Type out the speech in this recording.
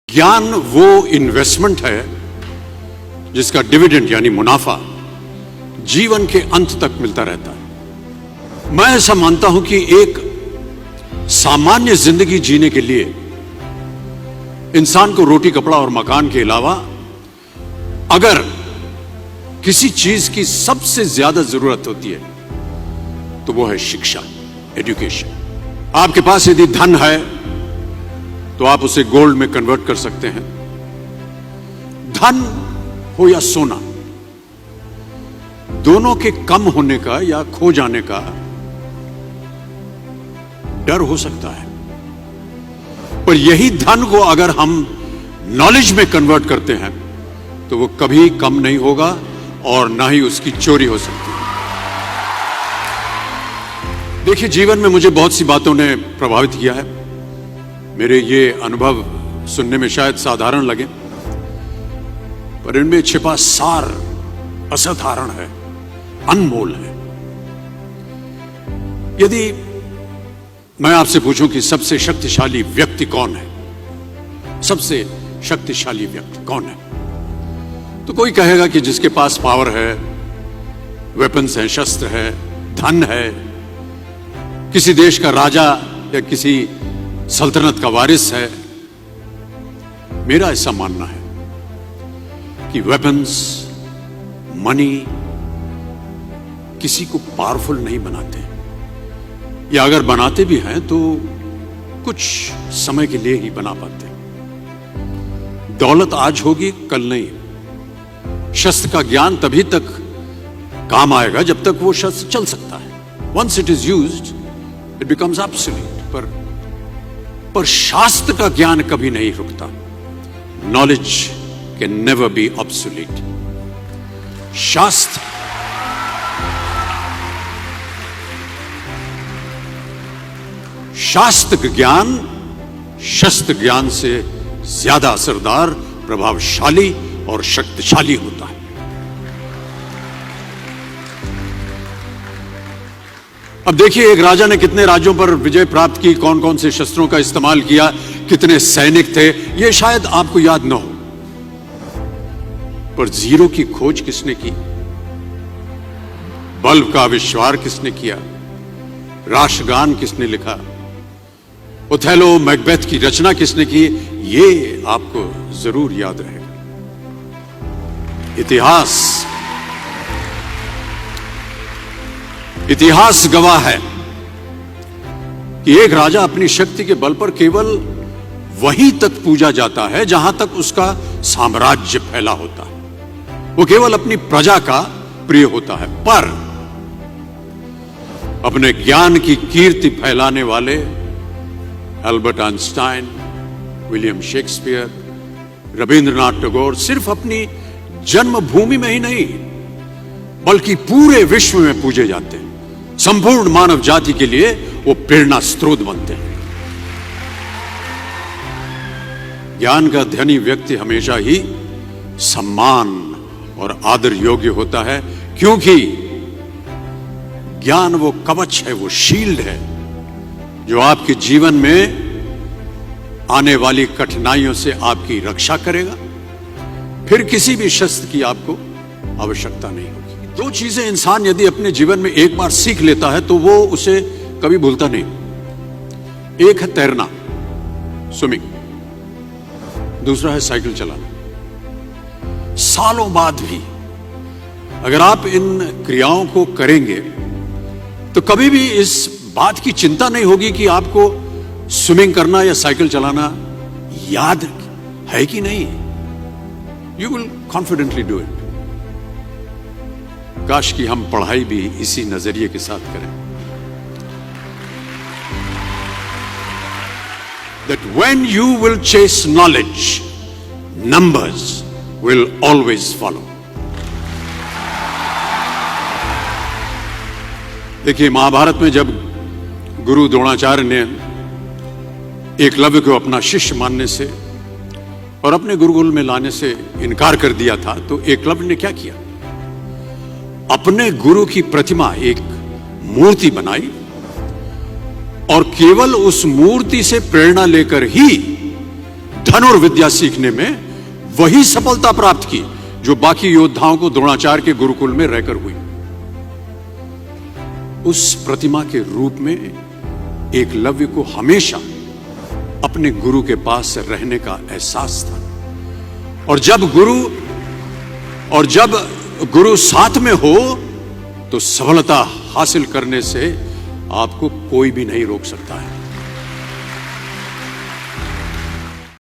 ज्ञान वो इन्वेस्टमेंट है जिसका डिविडेंड यानी मुनाफा जीवन के अंत तक मिलता रहता है। मैं ऐसा मानता हूं कि एक सामान्य जिंदगी जीने के लिए इंसान को रोटी कपड़ा और मकान के अलावा अगर किसी चीज की सबसे ज्यादा जरूरत होती है तो वो है शिक्षा, एजुकेशन। आपके पास यदि धन है तो आप उसे गोल्ड में कन्वर्ट कर सकते हैं। धन हो या सोना, दोनों के कम होने का या खो जाने का डर हो सकता है, पर यही धन को अगर हम नॉलेज में कन्वर्ट करते हैं तो वो कभी कम नहीं होगा और ना ही उसकी चोरी हो सकती है। देखिए, जीवन में मुझे बहुत सी बातों ने प्रभावित किया है। मेरे ये अनुभव सुनने में शायद साधारण लगे, पर इनमें छिपा सार असाधारण है, अनमोल है। यदि मैं आपसे पूछूं कि सबसे शक्तिशाली व्यक्ति कौन है, सबसे शक्तिशाली व्यक्ति कौन है, तो कोई कहेगा कि जिसके पास पावर है, वेपन्स हैं, शस्त्र है, धन है, किसी देश का राजा या किसी सल्तनत का वारिस है। मेरा ऐसा मानना है कि वेपन्स, मनी किसी को पावरफुल नहीं बनाते, या अगर बनाते भी हैं तो कुछ समय के लिए ही बना पाते। दौलत आज होगी, कल नहीं। शस्त्र का ज्ञान तभी तक काम आएगा जब तक वो शस्त्र चल सकता है। Once it is used it becomes obsolete. पर शास्त्र का ज्ञान कभी नहीं रुकता। Knowledge can never be obsolete. शास्त्र ज्ञान शस्त्र ज्ञान से ज्यादा असरदार, प्रभावशाली और शक्तिशाली होता है। अब देखिए, एक राजा ने कितने राज्यों पर विजय प्राप्त की, कौन कौन से शस्त्रों का इस्तेमाल किया, कितने सैनिक थे, यह शायद आपको याद न हो, पर जीरो की खोज किसने की, बल्ब का आविष्कार किसने किया, राष्ट्रगान किसने लिखा, ओथेलो मैकबेथ की रचना किसने की, ये आपको जरूर याद रहेगा। इतिहास गवाह है कि एक राजा अपनी शक्ति के बल पर केवल वहीं तक पूजा जाता है जहां तक उसका साम्राज्य फैला होता है। वो केवल अपनी प्रजा का प्रिय होता है, पर अपने ज्ञान की कीर्ति फैलाने वाले Albert Einstein, William Shakespeare, Rabindranath Tagore सिर्फ अपनी जन्मभूमि में ही नहीं बल्कि पूरे विश्व में पूजे जाते हैं। संपूर्ण मानव जाति के लिए वो प्रेरणा स्रोत बनते हैं। ज्ञान का धनी व्यक्ति हमेशा ही सम्मान और आदर योग्य होता है, क्योंकि ज्ञान वो कवच है, वो शील्ड है जो आपके जीवन में आने वाली कठिनाइयों से आपकी रक्षा करेगा। फिर किसी भी शस्त्र की आपको आवश्यकता नहीं होगी। दो चीजें इंसान यदि अपने जीवन में एक बार सीख लेता है तो वो उसे कभी भूलता नहीं। एक है तैरना, स्विमिंग, दूसरा है साइकिल चलाना। सालों बाद भी अगर आप इन क्रियाओं को करेंगे तो कभी भी इस बात की चिंता नहीं होगी कि आपको स्विमिंग करना या साइकिल चलाना याद है कि नहीं। You will confidently do it. काश कि हम पढ़ाई भी इसी नजरिए के साथ करें, that when you will chase knowledge, numbers will always follow. देखिए, महाभारत में जब गुरु द्रोणाचार्य ने एकलव्य को अपना शिष्य मानने से और अपने गुरुकुल में लाने से इनकार कर दिया था, तो एकलव्य ने क्या किया, अपने गुरु की प्रतिमा, एक मूर्ति बनाई और केवल उस मूर्ति से प्रेरणा लेकर ही धनुर्विद्या सीखने में वही सफलता प्राप्त की जो बाकी योद्धाओं को द्रोणाचार्य के गुरुकुल में रहकर हुई। उस प्रतिमा के रूप में एकलव्य को हमेशा अपने गुरु के पास रहने का एहसास था। और जब गुरु साथ में हो तो सफलता हासिल करने से आपको कोई भी नहीं रोक सकता है।